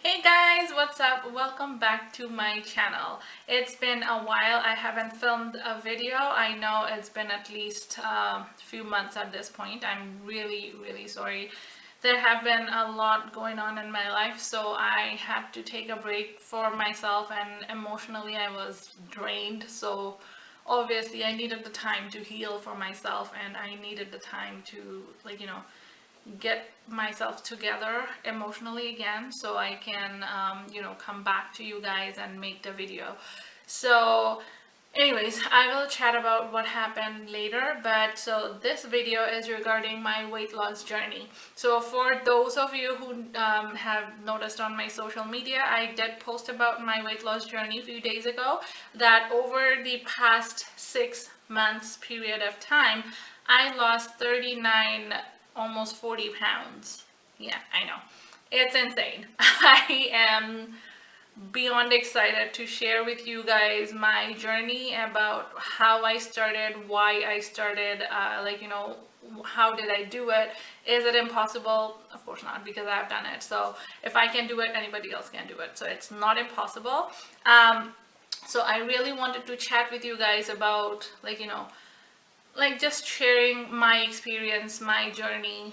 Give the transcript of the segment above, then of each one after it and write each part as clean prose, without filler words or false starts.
Hey guys, what's up? Welcome back to my channel. It's been a while. I haven't filmed a video. I know it's been at least a few months at this point. I'm really sorry. There have been a lot going on in my life, so I had to take a break for myself, and emotionally I was drained. So obviously I needed the time to heal for myself, and I needed the time to get myself together emotionally again so I can come back to you guys and make the video. So anyways, I will chat about what happened later, but so this video is regarding my weight loss journey. So for those of you who have noticed on my social media, I did post about my weight loss journey a few days ago, that over the past 6 months period of time I lost 39, almost 40 pounds. Yeah, I know. It's insane. I am beyond excited to share with you guys my journey about how I started, why I started, how did I do it? Is it impossible? Of course not, because I've done it. So if I can do it, anybody else can do it. So it's not impossible. So I really wanted to chat with you guys about, just sharing my experience, my journey,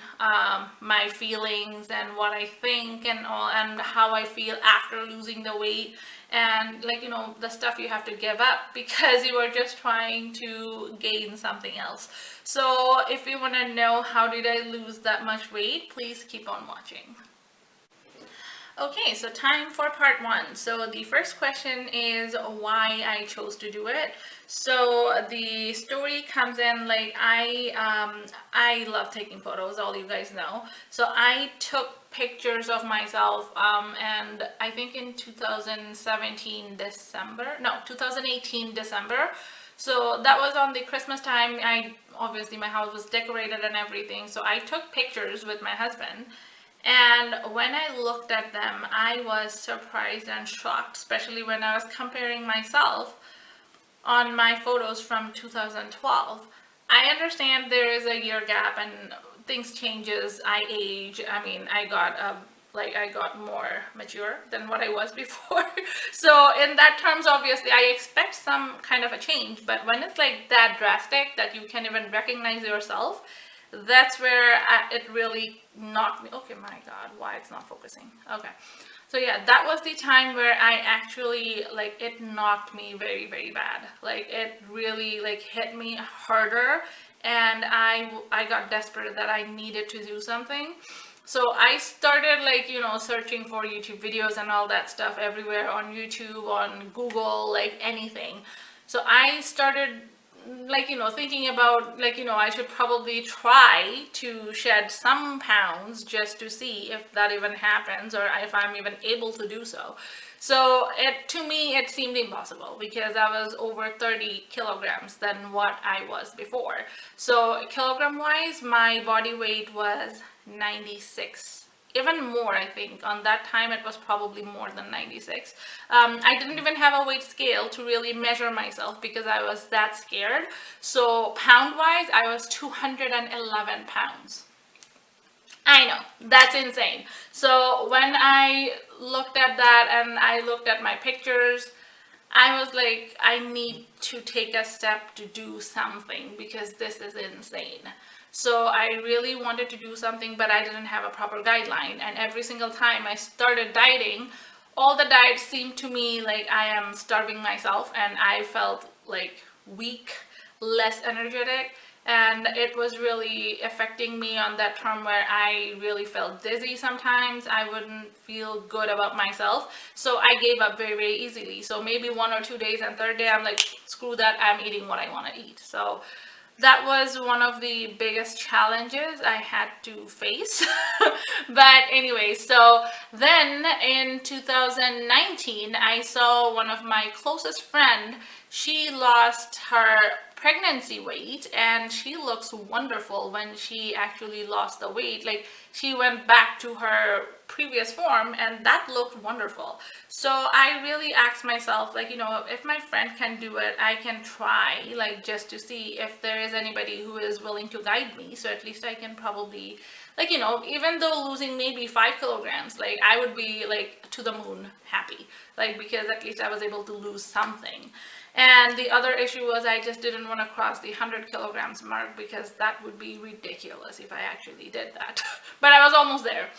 my feelings, and what I think, and all, and how I feel after losing the weight, and the stuff you have to give up because you are just trying to gain something else. So if you want to know how did I lose that much weight, please keep on watching. Okay, so time for part one. So the first question is why I chose to do it. So the story comes in, I love taking photos, all you guys know. So I took pictures of myself, and I think in 2017 December, no, 2018 December. So that was on the Christmas time. I obviously, my house was decorated and everything. So I took pictures with my husband. And when I looked at them, I was surprised and shocked, especially when I was comparing myself on my photos from 2012. I understand there is a year gap and things changes. I age. I mean, I got more mature than what I was before. So in that terms, obviously, I expect some kind of a change. But when it's like that drastic that you can't even recognize yourself, that's where it really knocked me. Okay, my God, why it's not focusing? Okay. So yeah, that was the time where I actually, it knocked me very bad. Like, it really, hit me harder, and I got desperate that I needed to do something. So I started, searching for YouTube videos and all that stuff everywhere, on YouTube, on Google, anything. So I started, thinking about, I should probably try to shed some pounds just to see if that even happens, or if I'm even able to do so. So to me it seemed impossible, because I was over 30 kilograms than what I was before. So kilogram wise, my body weight was 96, even more. I think on that time it was probably more than 96. I didn't even have a weight scale to really measure myself because I was that scared. So pound wise, I was 211 pounds. I know, that's insane. So when I looked at that and I looked at my pictures, I was like, I need to take a step to do something, because this is insane. So I really wanted to do something, but I didn't have a proper guideline. And every single time I started dieting, all the diets seemed to me like I am starving myself, and I felt like weak, less energetic, and it was really affecting me on that term where I really felt dizzy sometimes. I wouldn't feel good about myself, so I gave up very easily. So maybe 1 or 2 days, and third day I'm like, screw that, I'm eating what I want to eat. So that was one of the biggest challenges I had to face. But anyway, so then in 2019 I saw one of my closest friend. She lost her pregnancy weight, and she looks wonderful when she actually lost the weight. Like, she went back to her previous form, and that looked wonderful. So I really asked myself, if my friend can do it, I can try, just to see if there is anybody who is willing to guide me. So at least I can probably Like, you know, even though losing maybe 5 kilograms, like I would be like to the moon happy, like because at least I was able to lose something. And the other issue was I just didn't want to cross the 100 kilograms mark because that would be ridiculous if I actually did that. But I was almost there.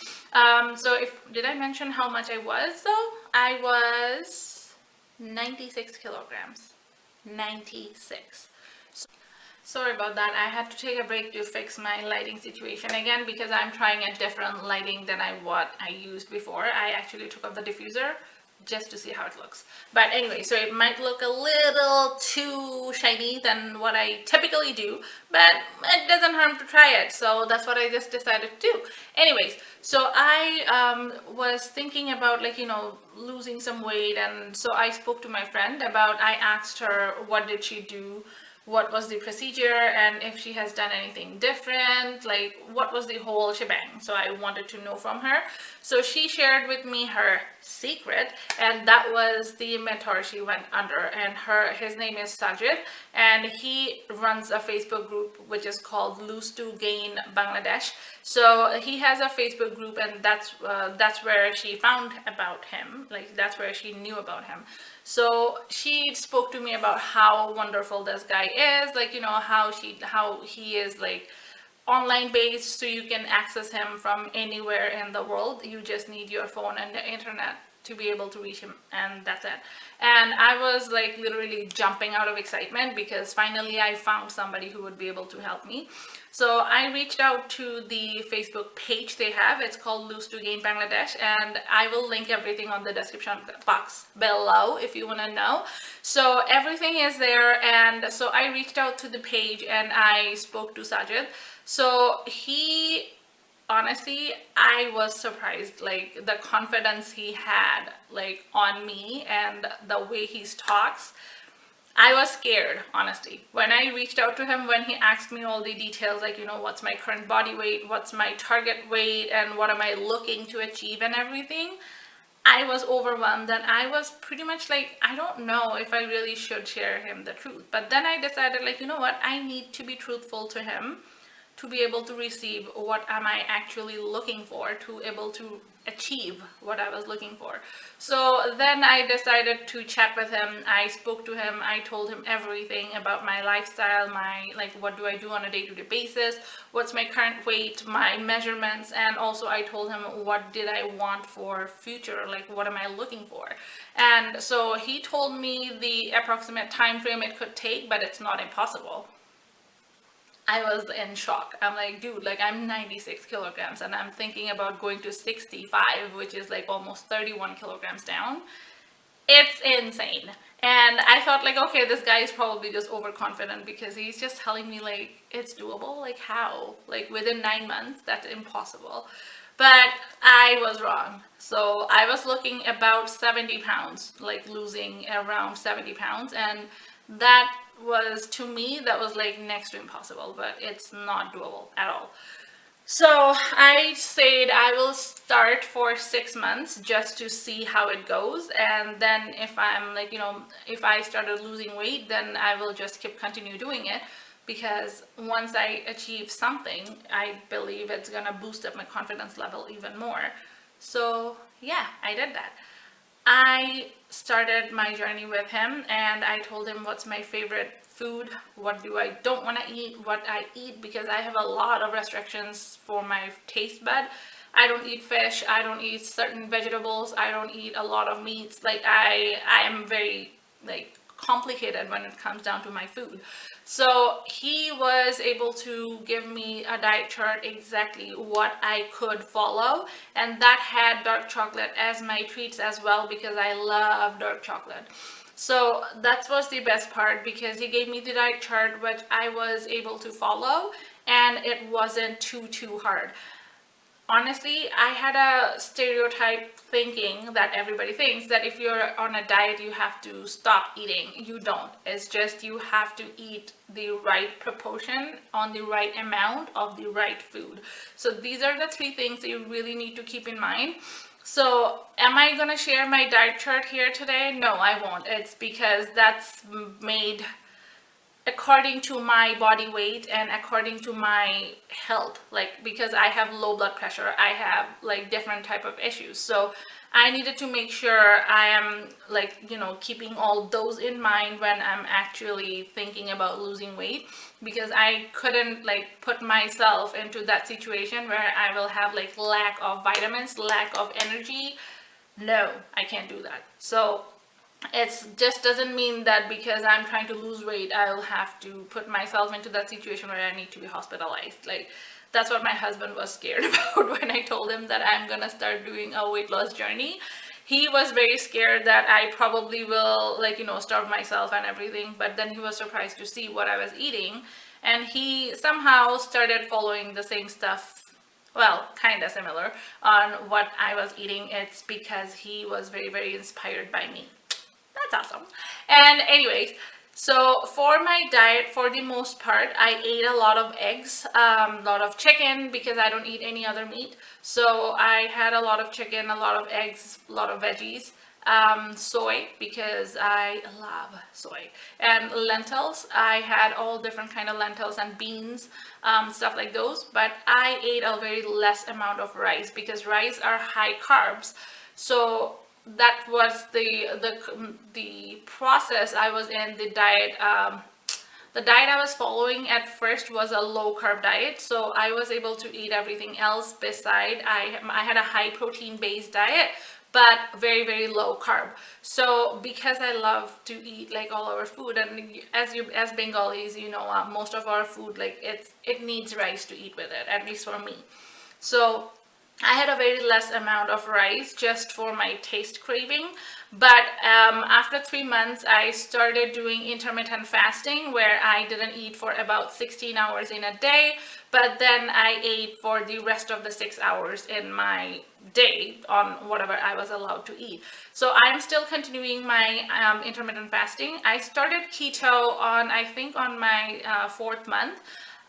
So if did I mention how much I was though? I was 96 kilograms. 96. Sorry about that. I had to take a break to fix my lighting situation again because I'm trying a different lighting than what I used before. I actually took off the diffuser just to see how it looks. But anyway, so it might look a little too shiny than what I typically do, but it doesn't harm to try it. So that's what I just decided to do. Anyways, so I was thinking about, like, you know, losing some weight, and so I spoke to my friend about, I asked her what did she do, what was the procedure, and if she has done anything different, like what was the whole shebang. So I wanted to know from her. So she shared with me her secret, and that was the mentor she went under, and his name is Sajid, and he runs a Facebook group which is called Lose to Gain Bangladesh. So he has a Facebook group, and that's where she found about him, like that's where she knew about him. So she spoke to me about how wonderful this guy is, like, you know, how he is like online based, so you can access him from anywhere in the world. You just need your phone and the internet to be able to reach him, and that's it. And I was like literally jumping out of excitement because finally I found somebody who would be able to help me. So I reached out to the Facebook page they have. It's called Lose to Gain Bangladesh, and I will link everything on the description box below if you want to know. So everything is there, and so I reached out to the page and I spoke to Sajid. So he, honestly, I was surprised, like the confidence he had like on me and the way he talks. I was scared, honestly. When I reached out to him, when he asked me all the details, like, you know, what's my current body weight, what's my target weight, and what am I looking to achieve and everything, I was overwhelmed, and I was pretty much like, I don't know if I really should share him the truth. But then I decided, like, you know what, I need to be truthful to him to be able to receive what am I actually looking for, to able to achieve what I was looking for. So then I decided to chat with him. I spoke to him. I told him everything about my lifestyle, my, like, what do I do on a day-to-day basis, what's my current weight, my measurements, and also I told him what did I want for future, like what am I looking for. And so he told me the approximate time frame it could take, but it's not impossible. I was in shock. I'm like, dude, like I'm 96 kilograms and I'm thinking about going to 65, which is like almost 31 kilograms down. It's insane. And I thought, like, okay, this guy is probably just overconfident because he's just telling me like it's doable. Like how? Like within 9 months? That's impossible. But I was wrong. So I was looking about 70 pounds, like losing around 70 pounds. And that was, to me, that was like next to impossible, but it's not doable at all. So I said I will start for 6 months just to see how it goes, and then if I'm like, you know, if I started losing weight, then I will just continue doing it, because once I achieve something, I believe it's gonna boost up my confidence level even more. So yeah, I did that. I started my journey with him, and I told him what's my favorite food, what do I don't want to eat, what I eat, because I have a lot of restrictions for my taste bud. I don't eat fish, I don't eat certain vegetables, I don't eat a lot of meats. Like I am very like complicated when it comes down to my food. So he was able to give me a diet chart exactly what I could follow, and that had dark chocolate as my treats as well, because I love dark chocolate. So that was the best part, because he gave me the diet chart which I was able to follow, and it wasn't too hard. Honestly, I had a stereotype thinking that everybody thinks that if you're on a diet, you have to stop eating. You don't. It's just you have to eat the right proportion on the right amount of the right food. So these are the three things that you really need to keep in mind. So am I going to share my diet chart here today? No, I won't. It's because that's made according to my body weight and according to my health, like because I have low blood pressure, I have like different type of issues. So I needed to make sure I am like, you know, keeping all those in mind when I'm actually thinking about losing weight, because I couldn't like put myself into that situation where I will have like lack of vitamins, lack of energy. No, I can't do that. So it's just doesn't mean that because I'm trying to lose weight, I'll have to put myself into that situation where I need to be hospitalized. Like, that's what my husband was scared about when I told him that I'm gonna start doing a weight loss journey. He was very scared that I probably will, like, you know, starve myself and everything, but then he was surprised to see what I was eating, and he somehow started following the same stuff, well, kind of similar on what I was eating. It's because he was very, very inspired by me. That's awesome. And anyways, so for my diet, for the most part, I ate a lot of eggs, a lot of chicken because I don't eat any other meat. So I had a lot of chicken, a lot of eggs, a lot of veggies, soy because I love soy, and lentils. I had all different kind of lentils and beans, stuff like those. But I ate a very less amount of rice because rice are high carbs. So that was the process I was in. The diet, the diet I was following at first was a low carb diet, so I was able to eat everything else beside. I had a high protein based diet, but very, very low carb. So because I love to eat like all our food, and as Bengalis, you know, most of our food, like it needs rice to eat with it, at least for me. So I had a very less amount of rice just for my taste craving. But after 3 months, I started doing intermittent fasting where I didn't eat for about 16 hours in a day, but then I ate for the rest of the 6 hours in my day on whatever I was allowed to eat. So I'm still continuing my intermittent fasting. I started keto on, I think, on my 4th month.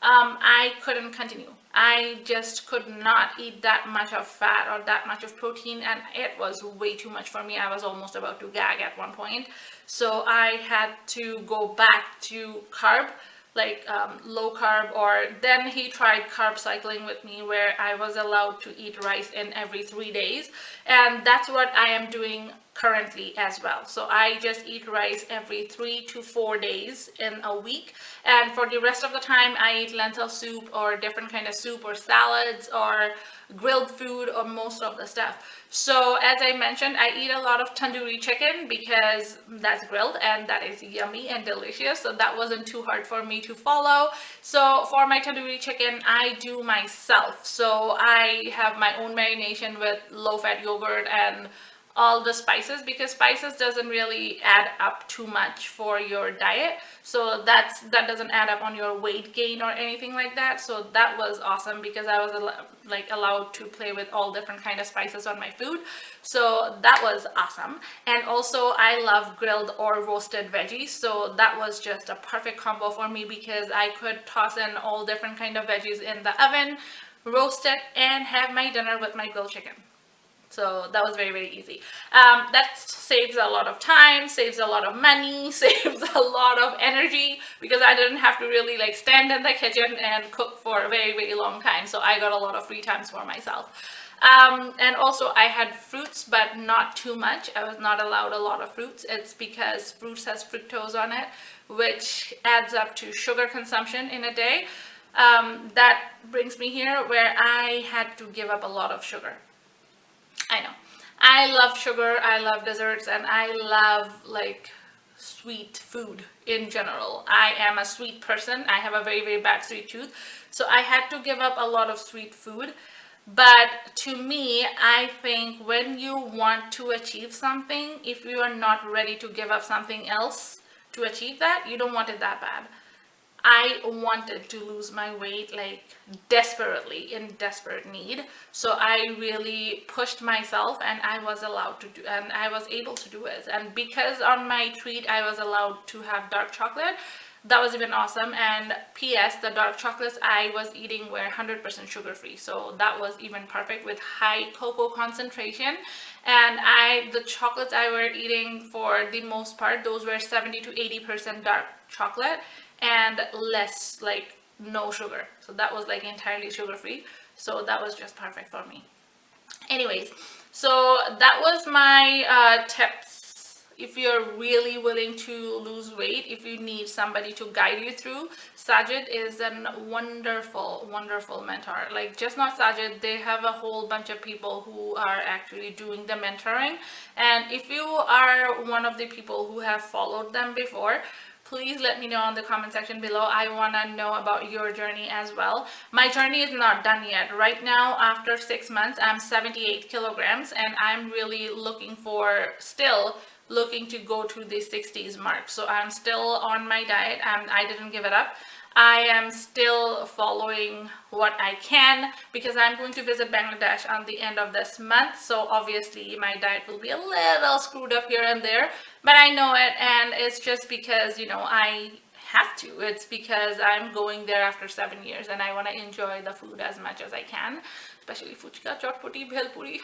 I couldn't continue. I just could not eat that much of fat or that much of protein, and it was way too much for me. I was almost about to gag at one point. So I had to go back to carb, like low carb, or then he tried carb cycling with me where I was allowed to eat rice in every 3 days. And that's what I am doing currently as well. So I just eat rice every 3 to 4 days in a week, and for the rest of the time I eat lentil soup or different kind of soup or salads or grilled food or most of the stuff. So as I mentioned, I eat a lot of tandoori chicken because that's grilled and that is yummy and delicious, so that wasn't too hard for me to follow. So for my tandoori chicken, I do myself. So I have my own marination with low-fat yogurt and all the spices, because spices doesn't really add up too much for your diet, so that doesn't add up on your weight gain or anything like that. So that was awesome because I was allowed to play with all different kind of spices on my food, so that was awesome. And also I love grilled or roasted veggies, so that was just a perfect combo for me because I could toss in all different kind of veggies in the oven, roast it, and have my dinner with my grilled chicken. So that was very, very easy. That saves a lot of time, saves a lot of money, saves a lot of energy because I didn't have to really like stand in the kitchen and cook for a very, very long time. So I got a lot of free times for myself. And also I had fruits, but not too much. I was not allowed a lot of fruits. It's because fruits has fructose on it, which adds up to sugar consumption in a day. That brings me here where I had to give up a lot of sugar. I know. I love sugar, I love desserts, and I love like sweet food in general. I am a sweet person. I have a very, very bad sweet tooth. So I had to give up a lot of sweet food. But to me, I think when you want to achieve something, if you are not ready to give up something else to achieve that, you don't want it that bad. I wanted to lose my weight like desperately, in desperate need. So I really pushed myself and I was allowed to do, and I was able to do it. And because on my treat I was allowed to have dark chocolate, that was even awesome. And PS, the dark chocolates I was eating were 100% sugar free. So that was even perfect with high cocoa concentration. And the chocolates I were eating for the most part, those were 70 to 80% dark chocolate. and less, like no sugar. So that was like entirely sugar free. So that was just perfect for me. Anyways, so that was my tips. If you're really willing to lose weight, if you need somebody to guide you through, Sajid is a wonderful, wonderful mentor. Like, just not Sajid, they have a whole bunch of people who are actually doing the mentoring. And if you are one of the people who have followed them before, please let me know in the comment section below. I want to know about your journey as well. My journey is not done yet. Right now, after 6 months, I'm 78 kilograms, and I'm really still looking to go to the 60s mark. So I'm still on my diet, and I didn't give it up. I am still following what I can because I'm going to visit Bangladesh on the end of this month. So obviously my diet will be a little screwed up here and there, but I know it, and it's just because, I have to. It's because I'm going there after 7 years and I want to enjoy the food as much as I can, especially fuchka, chotpoti, bhelpuri.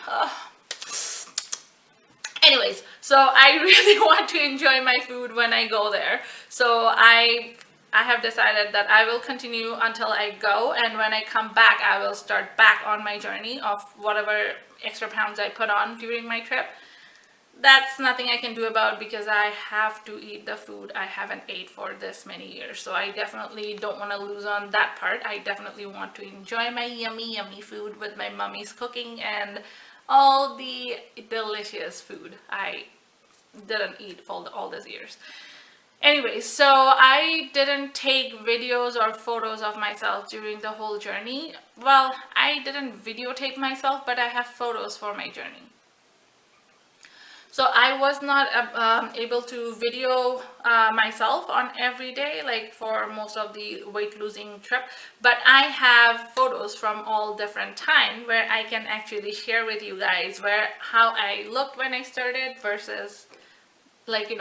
Anyways, so I really want to enjoy my food when I go there. So I have decided that I will continue until I go, and when I come back, I will start back on my journey of whatever extra pounds I put on during my trip. That's nothing I can do about because I have to eat the food I haven't ate for this many years. So I definitely don't want to lose on that part. I definitely want to enjoy my yummy, yummy food with my mommy's cooking and all the delicious food I didn't eat for all these years. Anyway, so I didn't take videos or photos of myself during the whole journey. Well, I didn't videotape myself, but I have photos for my journey. So I was not able to video myself on every day, like for most of the weight losing trip, but I have photos from all different time where I can actually share with you guys how I looked when I started versus, like,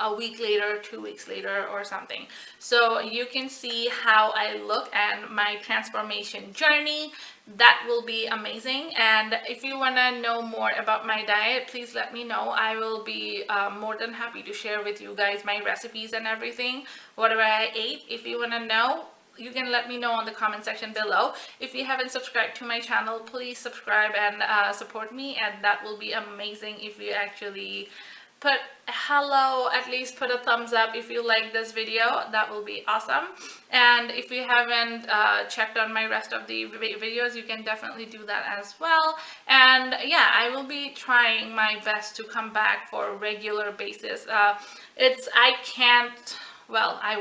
a week later, 2 weeks later or something. So you can see how I look and my transformation journey. That will be amazing. And if you want to know more about my diet, please let me know. I will be more than happy to share with you guys my recipes and everything, whatever I ate. If you want to know, you can let me know in the comment section below. If you haven't subscribed to my channel, please subscribe and support me, and that will be amazing if you actually put hello, at least put a thumbs up if you like this video. That will be awesome. And if you haven't checked on my rest of the videos, you can definitely do that as well. And yeah, I will be trying my best to come back for a regular basis. I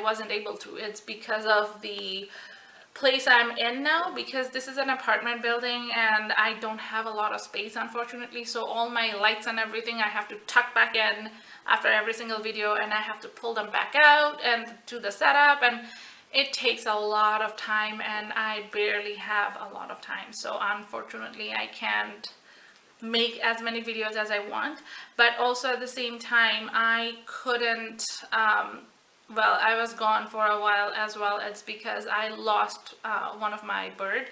wasn't able to. It's because of the place I'm in now, because this is an apartment building and I don't have a lot of space, unfortunately. So all my lights and everything I have to tuck back in after every single video, and I have to pull them back out and do the setup, and it takes a lot of time and I barely have a lot of time. So unfortunately I can't make as many videos as I want, but also at the same time I couldn't I was gone for a while as well. It's because I lost one of my bird.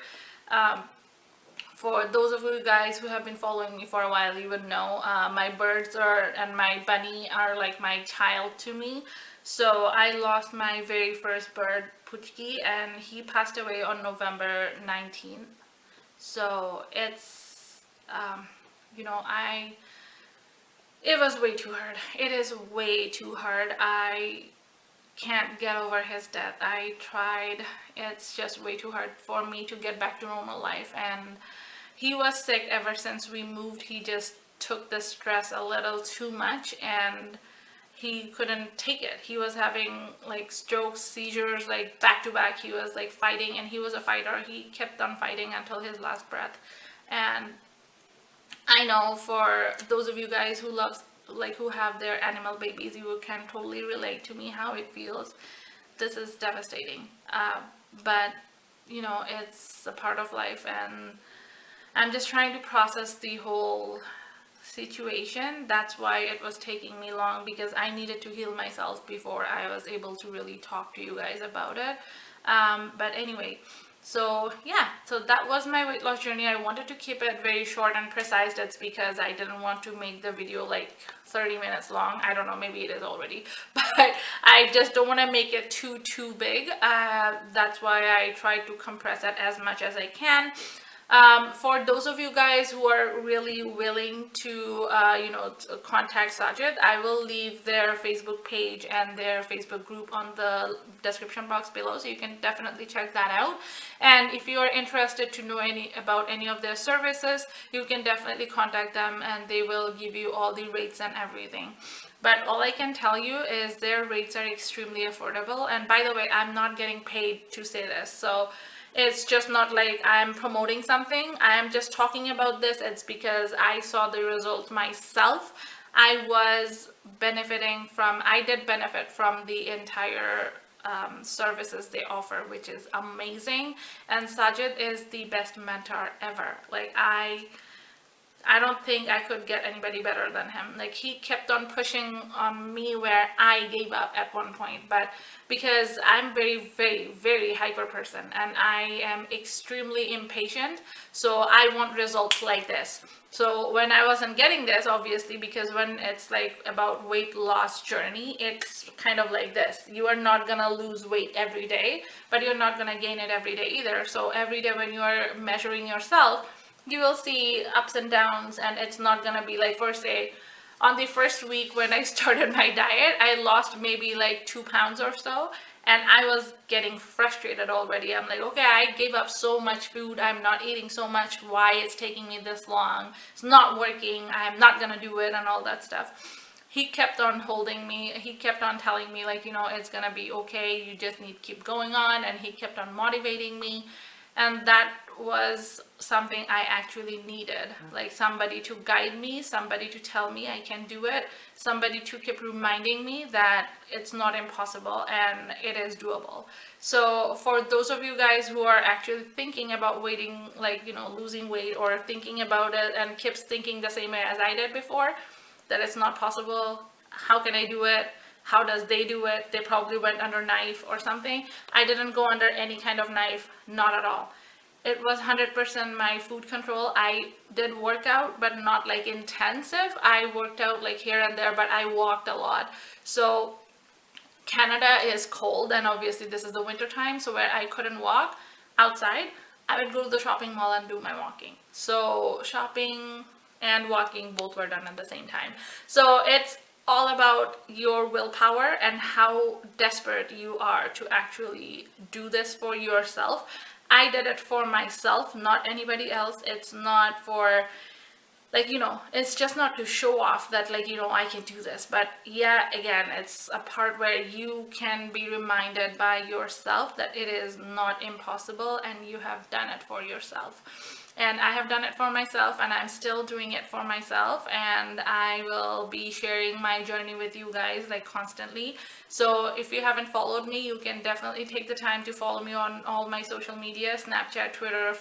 For those of you guys who have been following me for a while, you would know my birds and my bunny are like my child to me. So I lost my very first bird, Puchki, and he passed away on November 19th. So it's, it was way too hard. It is way too hard. I can't get over his death. I tried. It's just way too hard for me to get back to normal life, and he was sick ever since we moved. He just took the stress a little too much and he couldn't take it. He was having like strokes, seizures, like back to back. He was like fighting, and he was a fighter. He kept on fighting until his last breath. And I know for those of you guys who who have their animal babies, you can totally relate to me how it feels. This is devastating, but it's a part of life, and I'm just trying to process the whole situation. That's why it was taking me long, because I needed to heal myself before I was able to really talk to you guys about it. But anyway, So yeah, so that was my weight loss journey. I wanted to keep it very short and precise. That's because I didn't want to make the video like 30 minutes long. I don't know, maybe it is already, but I just don't want to make it too big. That's why I try to compress it as much as I can. For those of you guys who are really willing to, contact Sajid, I will leave their Facebook page and their Facebook group on the description box below, so you can definitely check that out. And if you are interested to know about any of their services, you can definitely contact them, and they will give you all the rates and everything. But all I can tell you is their rates are extremely affordable. And by the way, I'm not getting paid to say this, so it's just not like I'm promoting something. I am just talking about this. It's because I saw the results myself. I did benefit from the entire services they offer, which is amazing. And Sajid is the best mentor ever. Like, I don't think I could get anybody better than him. Like, he kept on pushing on me where I gave up at one point. But because I'm very hyper person, and I am extremely impatient, so I want results like this. So when I wasn't getting this, obviously, because when it's like about weight loss journey, it's kind of like this. You are not gonna lose weight every day, but you're not gonna gain it every day either. So every day when you are measuring yourself, you will see ups and downs, and it's not gonna be like, for say, on the first week when I started my diet, I lost maybe like 2 pounds or so, and I was getting frustrated already. I'm like, okay, I gave up so much food, I'm not eating so much, why it's taking me this long, it's not working, I'm not gonna do it, and all that stuff. He kept on holding me, he kept on telling me, like, it's gonna be okay, you just need to keep going on, and he kept on motivating me. And that was something I actually needed, like somebody to guide me, somebody to tell me I can do it, somebody to keep reminding me that it's not impossible and it is doable. So for those of you guys who are actually thinking about losing weight, or thinking about it and keeps thinking the same way as I did before, that it's not possible, how can I do it? How does they do it? They probably went under knife or something. I didn't go under any kind of knife, not at all. It was 100% my food control. I did work out, but not like intensive. I worked out like here and there, but I walked a lot. So Canada is cold, and obviously this is the winter time, so where I couldn't walk outside, I would go to the shopping mall and do my walking. So shopping and walking both were done at the same time. So it's all about your willpower and how desperate you are to actually do this for yourself. I did it for myself, not anybody else. It's not for, it's just not to show off that, I can do this. But yeah, again, it's a part where you can be reminded by yourself that it is not impossible, and you have done it for yourself. And I have done it for myself, and I'm still doing it for myself, and I will be sharing my journey with you guys constantly. So if you haven't followed me, you can definitely take the time to follow me on all my social media: Snapchat, Twitter,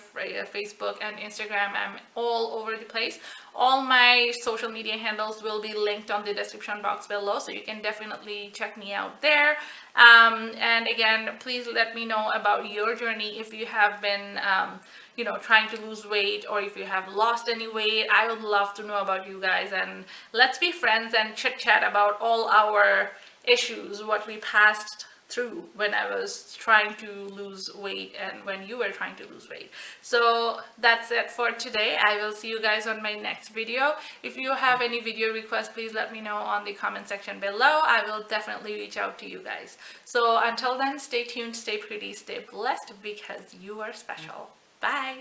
Facebook, and Instagram. I'm all over the place. All my social media handles will be linked on the description box below, so you can definitely check me out there. And again, please let me know about your journey if you have been trying to lose weight, or if you have lost any weight. I would love to know about you guys, and let's be friends and chit chat about all our issues, what we passed through when I was trying to lose weight and when you were trying to lose weight. So that's it for today. I will see you guys on my next video. If you have any video requests, please let me know on the comment section below. I will definitely reach out to you guys. So until then, stay tuned, stay pretty, stay blessed, because you are special. Bye.